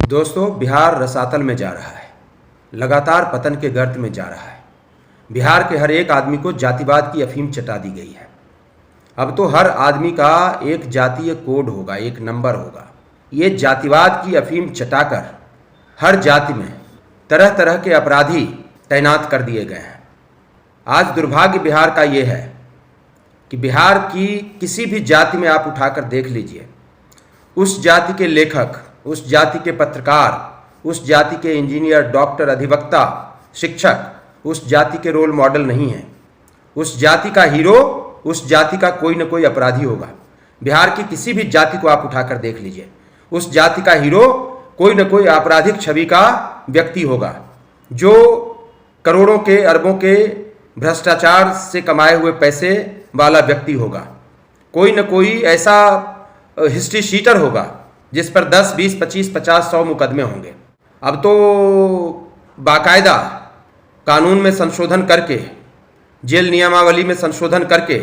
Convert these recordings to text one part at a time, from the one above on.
दोस्तों, बिहार रसातल में जा रहा है, लगातार पतन के गर्त में जा रहा है। बिहार के हर एक आदमी को जातिवाद की अफीम चटा दी गई है। अब तो हर आदमी का एक जातीय कोड होगा, एक नंबर होगा। ये जातिवाद की अफीम चटाकर हर जाति में तरह तरह के अपराधी तैनात कर दिए गए हैं। आज दुर्भाग्य बिहार का ये है कि बिहार की किसी भी जाति में आप उठाकर देख लीजिए, उस जाति के लेखक, उस जाति के पत्रकार, उस जाति के इंजीनियर, डॉक्टर, अधिवक्ता, शिक्षक उस जाति के रोल मॉडल नहीं हैं। उस जाति का हीरो, उस जाति का कोई न कोई अपराधी होगा। बिहार की किसी भी जाति को आप उठाकर देख लीजिए, उस जाति का हीरो कोई न कोई आपराधिक छवि का व्यक्ति होगा, जो करोड़ों के, अरबों के भ्रष्टाचार से कमाए हुए पैसे वाला व्यक्ति होगा। कोई न कोई ऐसा हिस्ट्री शीटर होगा जिस पर 10, 20, 25, 50, 100 मुकदमे होंगे। अब तो बाकायदा कानून में संशोधन करके, जेल नियमावली में संशोधन करके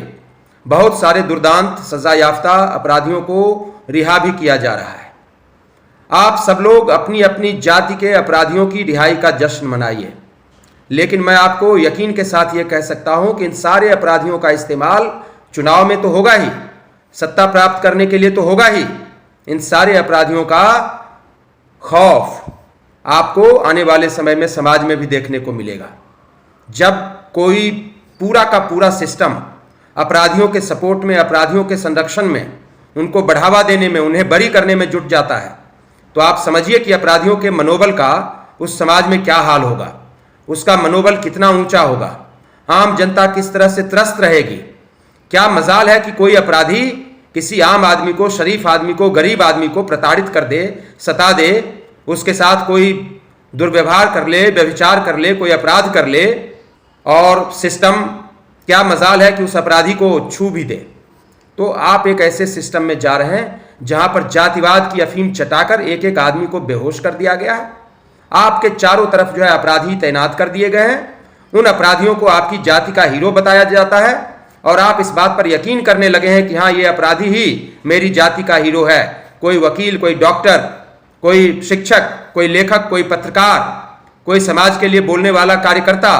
बहुत सारे दुर्दांत सजा याफ्ता अपराधियों को रिहा भी किया जा रहा है। आप सब लोग अपनी अपनी जाति के अपराधियों की रिहाई का जश्न मनाइए, लेकिन मैं आपको यकीन के साथ ये कह सकता हूं कि इन सारे अपराधियों का इस्तेमाल चुनाव में तो होगा ही, सत्ता प्राप्त करने के लिए तो होगा ही। इन सारे अपराधियों का खौफ आपको आने वाले समय में समाज में भी देखने को मिलेगा। जब कोई पूरा का पूरा सिस्टम अपराधियों के सपोर्ट में, अपराधियों के संरक्षण में, उनको बढ़ावा देने में, उन्हें बरी करने में जुट जाता है, तो आप समझिए कि अपराधियों के मनोबल का उस समाज में क्या हाल होगा, उसका मनोबल कितना ऊंचा होगा, आम जनता किस तरह से त्रस्त रहेगी। क्या मजाल है कि कोई अपराधी किसी आम आदमी को, शरीफ आदमी को, गरीब आदमी को प्रताड़ित कर दे, सता दे, उसके साथ कोई दुर्व्यवहार कर ले, व्यभिचार कर ले, कोई अपराध कर ले, और सिस्टम क्या मजाल है कि उस अपराधी को छू भी दे। तो आप एक ऐसे सिस्टम में जा रहे हैं जहां पर जातिवाद की अफीम चटाकर एक एक आदमी को बेहोश कर दिया गया है। आपके चारों तरफ जो है अपराधी तैनात कर दिए गए हैं। उन अपराधियों को आपकी जाति का हीरो बताया जाता है और आप इस बात पर यकीन करने लगे हैं कि हाँ, ये अपराधी ही मेरी जाति का हीरो है। कोई वकील, कोई डॉक्टर, कोई शिक्षक, कोई लेखक, कोई पत्रकार, कोई समाज के लिए बोलने वाला कार्यकर्ता,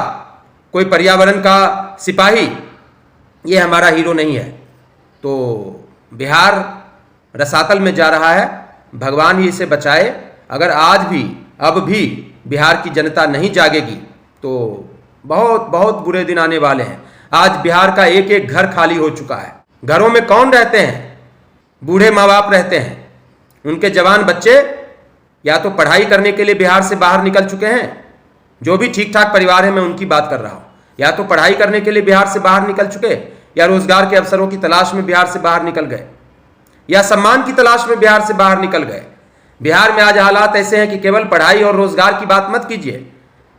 कोई पर्यावरण का सिपाही, ये हमारा हीरो नहीं है। तो बिहार रसातल में जा रहा है, भगवान ही इसे बचाए। अगर आज भी, अब भी बिहार की जनता नहीं जागेगी तो बहुत बहुत बुरे दिन आने वाले हैं। आज बिहार का एक एक घर खाली हो चुका है। घरों में कौन रहते हैं? बूढ़े माँ बाप रहते हैं, उनके जवान बच्चे या तो पढ़ाई करने के लिए बिहार से बाहर निकल चुके हैं, जो भी ठीक ठाक परिवार है, मैं उनकी बात कर रहा हूँ, या तो पढ़ाई करने के लिए बिहार से बाहर निकल चुके, या रोजगार के अवसरों की तलाश में बिहार से बाहर निकल गए, या सम्मान की तलाश में बिहार से बाहर निकल गए। बिहार में आज हालात ऐसे हैं कि केवल पढ़ाई और रोजगार की बात मत कीजिए,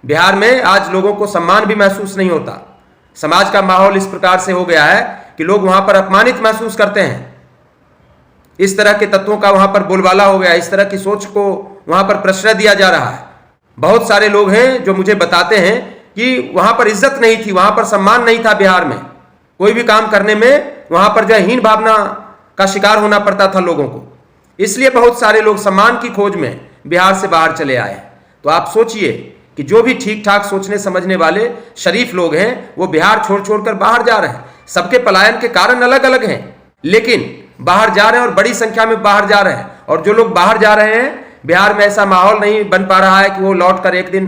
बिहार में आज लोगों को सम्मान भी महसूस नहीं होता। समाज का माहौल इस प्रकार से हो गया है कि लोग वहां पर अपमानित महसूस करते हैं। इस तरह के तत्वों का वहां पर बोलबाला हो गया, इस तरह की सोच को वहां पर प्रश्रय दिया जा रहा है। बहुत सारे लोग हैं जो मुझे बताते हैं कि वहां पर इज्जत नहीं थी, वहां पर सम्मान नहीं था। बिहार में कोई भी काम करने में वहां पर जो हीन भावना का शिकार होना पड़ता था लोगों को, इसलिए बहुत सारे लोग सम्मान की खोज में बिहार से बाहर चले आए। तो आप सोचिए कि जो भी ठीक ठाक सोचने समझने वाले शरीफ लोग हैं वो बिहार छोड़ छोड़कर बाहर जा रहे हैं। सबके पलायन के कारण अलग अलग हैं, लेकिन बाहर जा रहे हैं और बड़ी संख्या में बाहर जा रहे हैं। और जो लोग बाहर जा रहे हैं, बिहार में ऐसा माहौल नहीं बन पा रहा है कि वो लौट कर एक दिन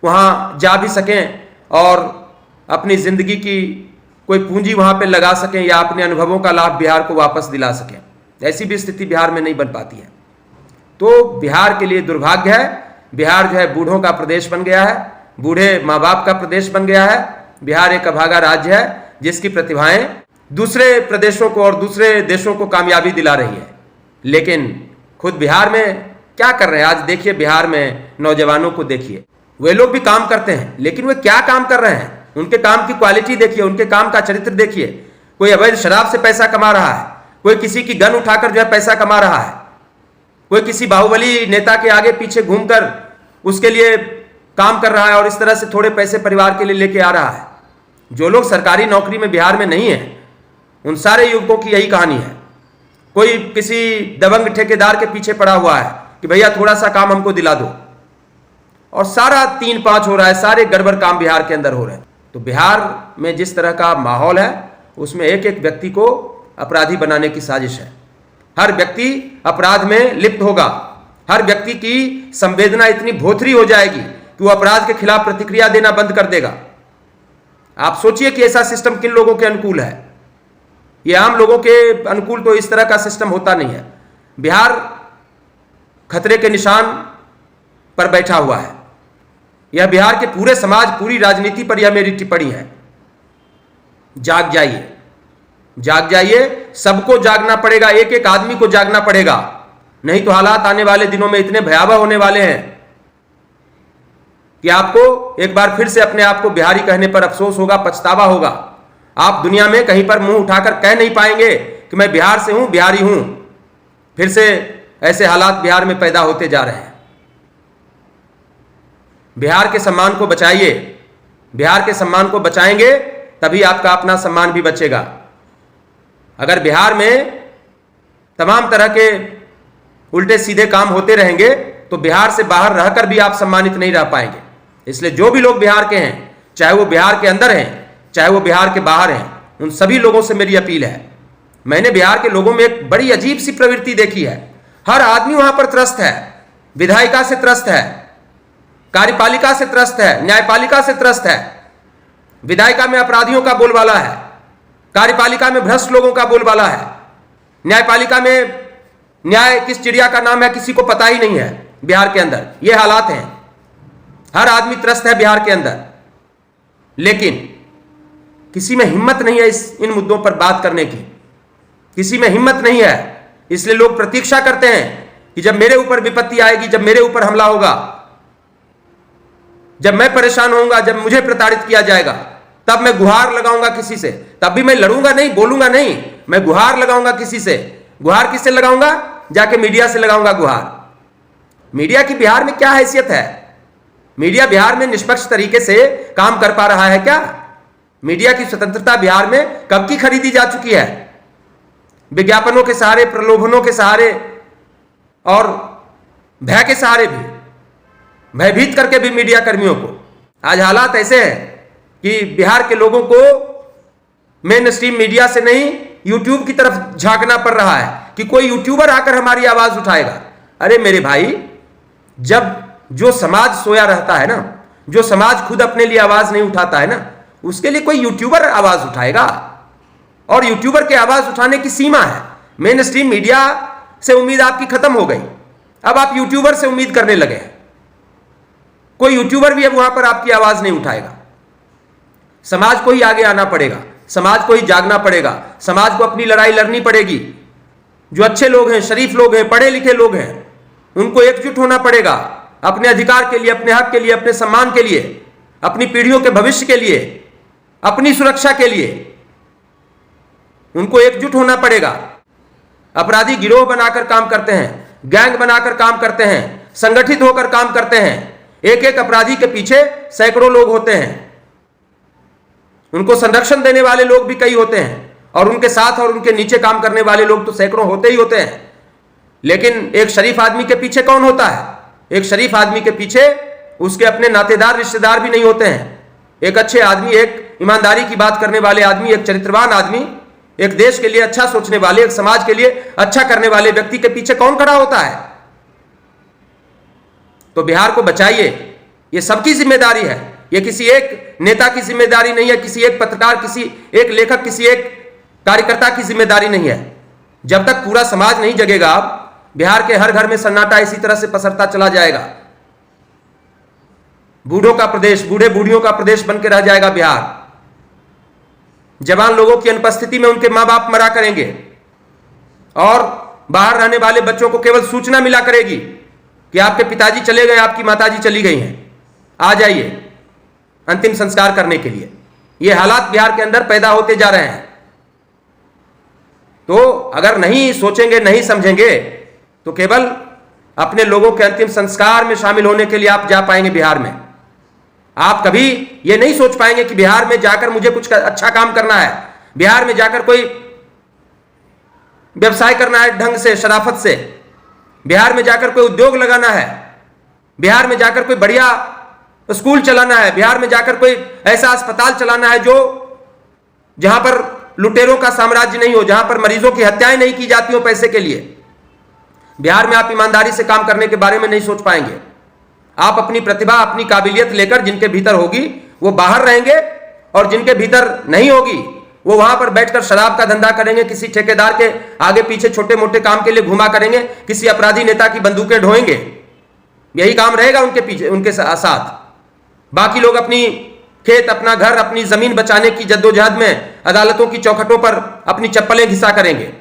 वहाँ जा भी सकें और अपनी जिंदगी की कोई पूंजी वहाँ पे लगा सकें या अपने अनुभवों का लाभ बिहार को वापस दिला सकें। ऐसी भी स्थिति बिहार में नहीं बन पाती है। तो बिहार के लिए दुर्भाग्य है। बिहार जो है बूढ़ों का प्रदेश बन गया है, बूढ़े माँ बाप का प्रदेश बन गया है। बिहार एक अभागा राज्य है जिसकी प्रतिभाएं दूसरे प्रदेशों को और दूसरे देशों को कामयाबी दिला रही है। लेकिन खुद बिहार में क्या कर रहे हैं? आज देखिए, बिहार में नौजवानों को देखिए, वे लोग भी काम करते हैं, लेकिन वे क्या काम कर रहे हैं? उनके काम की क्वालिटी देखिए, उनके काम का चरित्र देखिए। कोई अवैध शराब से पैसा कमा रहा है, कोई किसी की गन उठाकर जो है पैसा कमा रहा है, कोई किसी बाहुबली नेता के आगे पीछे घूमकर उसके लिए काम कर रहा है और इस तरह से थोड़े पैसे परिवार के लिए लेके आ रहा है। जो लोग सरकारी नौकरी में बिहार में नहीं है, उन सारे युवकों की यही कहानी है। कोई किसी दबंग ठेकेदार के पीछे पड़ा हुआ है, कि भैया थोड़ा सा काम हमको दिला दो, और सारा 3-5 हो रहा है, सारे गड़बड़ काम बिहार के अंदर हो रहे हैं। तो बिहार में जिस तरह का माहौल है उसमें एक एक व्यक्ति को अपराधी बनाने की साजिश है। हर व्यक्ति अपराध में लिप्त होगा, हर व्यक्ति की संवेदना इतनी भोथरी हो जाएगी कि वो अपराध के खिलाफ प्रतिक्रिया देना बंद कर देगा। आप सोचिए कि ऐसा सिस्टम किन लोगों के अनुकूल है। ये आम लोगों के अनुकूल तो इस तरह का सिस्टम होता नहीं है। बिहार खतरे के निशान पर बैठा हुआ है। यह बिहार के पूरे समाज, पूरी राजनीति पर यह मेरी टिप्पणी है। जाग जाइए, जाग जाइए, सबको जागना पड़ेगा, एक एक आदमी को जागना पड़ेगा, नहीं तो हालात आने वाले दिनों में इतने भयावह होने वाले हैं कि आपको एक बार फिर से अपने आप को बिहारी कहने पर अफसोस होगा, पछतावा होगा। आप दुनिया में कहीं पर मुंह उठाकर कह नहीं पाएंगे कि मैं बिहार से हूं, बिहारी हूं। फिर से ऐसे हालात बिहार में पैदा होते जा रहे हैं। बिहार के सम्मान को बचाइए, बिहार के सम्मान को बचाएंगे तभी आपका अपना सम्मान भी बचेगा। अगर बिहार में तमाम तरह के उल्टे सीधे काम होते रहेंगे तो बिहार से बाहर रहकर भी आप सम्मानित नहीं रह पाएंगे। इसलिए जो भी लोग बिहार के हैं, चाहे वो बिहार के अंदर हैं चाहे वो बिहार के बाहर हैं, उन सभी लोगों से मेरी अपील है। मैंने बिहार के लोगों में एक बड़ी अजीब सी प्रवृत्ति देखी है। हर आदमी वहां पर त्रस्त है, विधायिका से त्रस्त है, कार्यपालिका से त्रस्त है, न्यायपालिका से त्रस्त है। विधायिका में अपराधियों का बोलबाला है, कार्यपालिका में भ्रष्ट लोगों का बोलबाला है, न्यायपालिका में न्याय किस चिड़िया का नाम है किसी को पता ही नहीं है। बिहार के अंदर ये हालात हैं, हर आदमी त्रस्त है बिहार के अंदर, लेकिन किसी में हिम्मत नहीं है इन मुद्दों पर बात करने की, किसी में हिम्मत नहीं है। इसलिए लोग प्रतीक्षा करते हैं कि जब मेरे ऊपर विपत्ति आएगी, जब मेरे ऊपर हमला होगा, जब मैं परेशान होऊंगा, जब मुझे प्रताड़ित किया जाएगा, तब मैं गुहार लगाऊंगा किसी से। तब भी मैं लड़ूंगा नहीं, बोलूंगा नहीं, मैं गुहार लगाऊंगा किसी से। गुहार किससे लगाऊंगा? जाके मीडिया से लगाऊंगा गुहार। मीडिया की बिहार में क्या हैसियत है? मीडिया बिहार में निष्पक्ष तरीके से काम कर पा रहा है क्या? मीडिया की स्वतंत्रता बिहार में कब की खरीदी जा चुकी है? विज्ञापनों के सहारे, प्रलोभनों के सहारे और भय के सहारे भी, भयभीत करके भी मीडिया कर्मियों को। आज हालात ऐसे हैं कि बिहार के लोगों को मेन स्ट्रीम मीडिया से नहीं, यूट्यूब की तरफ झांकना पड़ रहा है कि कोई यूट्यूबर आकर हमारी आवाज उठाएगा। अरे मेरे भाई, जब जो समाज सोया रहता है ना, जो समाज खुद अपने लिए आवाज नहीं उठाता है ना, उसके लिए कोई यूट्यूबर आवाज उठाएगा। और यूट्यूबर के आवाज उठाने की सीमा है। मेन स्ट्रीम मीडिया से उम्मीद आपकी खत्म हो गई, अब आप यूट्यूबर से उम्मीद करने लगे हैं। कोई यूट्यूबर भी अब वहां पर आपकी आवाज नहीं उठाएगा। समाज को ही आगे आना पड़ेगा, समाज को ही जागना पड़ेगा, समाज को अपनी लड़ाई लड़नी पड़ेगी। जो अच्छे लोग हैं, शरीफ लोग हैं, पढ़े लिखे लोग हैं, उनको एकजुट होना पड़ेगा अपने अधिकार के लिए, अपने हक के लिए, अपने सम्मान के लिए, अपनी पीढ़ियों के भविष्य के लिए, अपनी सुरक्षा के लिए उनको एकजुट होना पड़ेगा। अपराधी गिरोह बनाकर काम करते हैं, गैंग बनाकर काम करते हैं, संगठित होकर काम करते हैं। एक एक अपराधी के पीछे सैकड़ों लोग होते हैं, उनको संरक्षण देने वाले लोग भी कई होते हैं, और उनके साथ और उनके नीचे काम करने वाले लोग तो सैकड़ों होते ही होते हैं। लेकिन एक शरीफ आदमी के पीछे कौन होता है? एक शरीफ आदमी के पीछे उसके अपने नातेदार, रिश्तेदार भी नहीं होते हैं। एक अच्छे आदमी, एक ईमानदारी की बात करने वाले आदमी, एक चरित्रवान आदमी, एक देश के लिए अच्छा सोचने वाले, एक समाज के लिए अच्छा करने वाले व्यक्ति के पीछे कौन खड़ा होता है? तो बिहार को बचाइए, यह सबकी जिम्मेदारी है। यह किसी एक नेता की जिम्मेदारी नहीं है, किसी एक पत्रकार, किसी एक लेखक, किसी एक कार्यकर्ता की जिम्मेदारी नहीं है। जब तक पूरा समाज नहीं जगेगा, बिहार के हर घर में सन्नाटा इसी तरह से पसरता चला जाएगा। बूढ़ों का प्रदेश, बूढ़े बूढ़ियों का प्रदेश बनकर रह जाएगा बिहार। जवान लोगों की अनुपस्थिति में उनके मां बाप मरा करेंगे, और बाहर रहने वाले बच्चों को केवल सूचना मिला करेगी कि आपके पिताजी चले गए, आपकी माताजी चली गई हैं, आ जाइए अंतिम संस्कार करने के लिए। ये हालात बिहार के अंदर पैदा होते जा रहे हैं। तो अगर नहीं सोचेंगे, नहीं समझेंगे, तो केवल अपने लोगों के अंतिम संस्कार में शामिल होने के लिए आप जा पाएंगे बिहार में। आप कभी ये नहीं सोच पाएंगे कि बिहार में जाकर मुझे कुछ अच्छा काम करना है, बिहार में जाकर कोई व्यवसाय करना है ढंग से, शराफत से। बिहार में जाकर कोई उद्योग लगाना है, बिहार में जाकर कोई बढ़िया स्कूल चलाना है, बिहार में जाकर कोई ऐसा अस्पताल चलाना है जो जहां पर लुटेरों का साम्राज्य नहीं हो, जहां पर मरीजों की हत्याएं नहीं की जाती हो पैसे के लिए। बिहार में आप ईमानदारी से काम करने के बारे में नहीं सोच पाएंगे। आप अपनी प्रतिभा, अपनी काबिलियत लेकर जिनके भीतर होगी वो बाहर रहेंगे, और जिनके भीतर नहीं होगी वो वहां पर बैठकर शराब का धंधा करेंगे, किसी ठेकेदार के आगे पीछे छोटे मोटे काम के लिए घुमा करेंगे, किसी अपराधी नेता की बंदूकें ढोएंगे। यही काम रहेगा उनके पीछे, उनके साथ। बाकी लोग अपनी खेत, अपना घर, अपनी जमीन बचाने की जद्दोजहद में अदालतों की चौखटों पर अपनी चप्पलें घिसा करेंगे।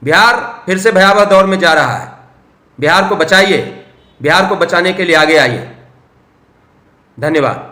बिहार फिर से भयावह दौर में जा रहा है। बिहार को बचाइए, बिहार को बचाने के लिए आगे आइए। धन्यवाद।